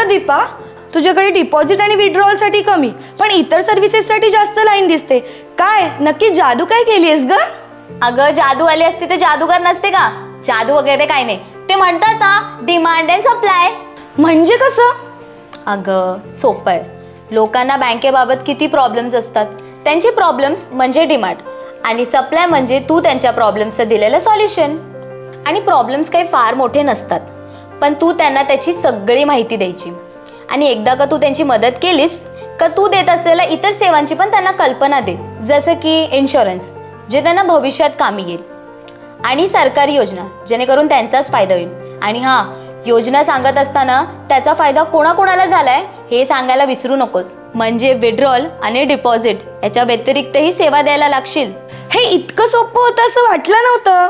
ग दीपा, तुझ्याकडे डिपॉझिट आणि विड्रॉल साठी कमी पण इतर सर्व्हिसेस साठी जास्त लाईन दिसते. काय नक्की जादू काय केलीयस ग? अगं जादू आली असती तर जादूगर नसते का? जादू वगैरे काय नाही, ते म्हणतात ना डिमांड अँड सप्लाय. म्हणजे कसं? अगं सोपं आहे. लोकांना बँकेबाबत किती प्रॉब्लेम्स असतात, त्यांचे प्रॉब्लेम्स म्हणजे डिमांड आणि सप्लाय म्हणजे तू त्यांच्या प्रॉब्लेम्सचं दिलेलं सॉल्युशन. आणि प्रॉब्लेम्स काही फार मोठे नसतात, पण तू त्यांना त्याची सगळी माहिती द्यायची. आणि एकदा का तू त्यांची मदत केलीस का तू देत असलेल्या इतर सेवांची पण त्यांना कल्पना दे. जसं की इन्शुरन्स जे त्यांना भविष्यात कामी येईल, आणि सरकारी योजना जेणेकरून त्यांचाच फायदा होईल. आणि हां, योजना सांगत असताना त्याचा फायदा कोणाकोणाला झालाय हे सांगायला विसरू नकोस. म्हणजे विड्रॉल आणि डिपॉझिट याच्या व्यतिरिक्तही सेवा द्यायला लागशील. हे इतकं सोपं होतं असं वाटलं नव्हतं.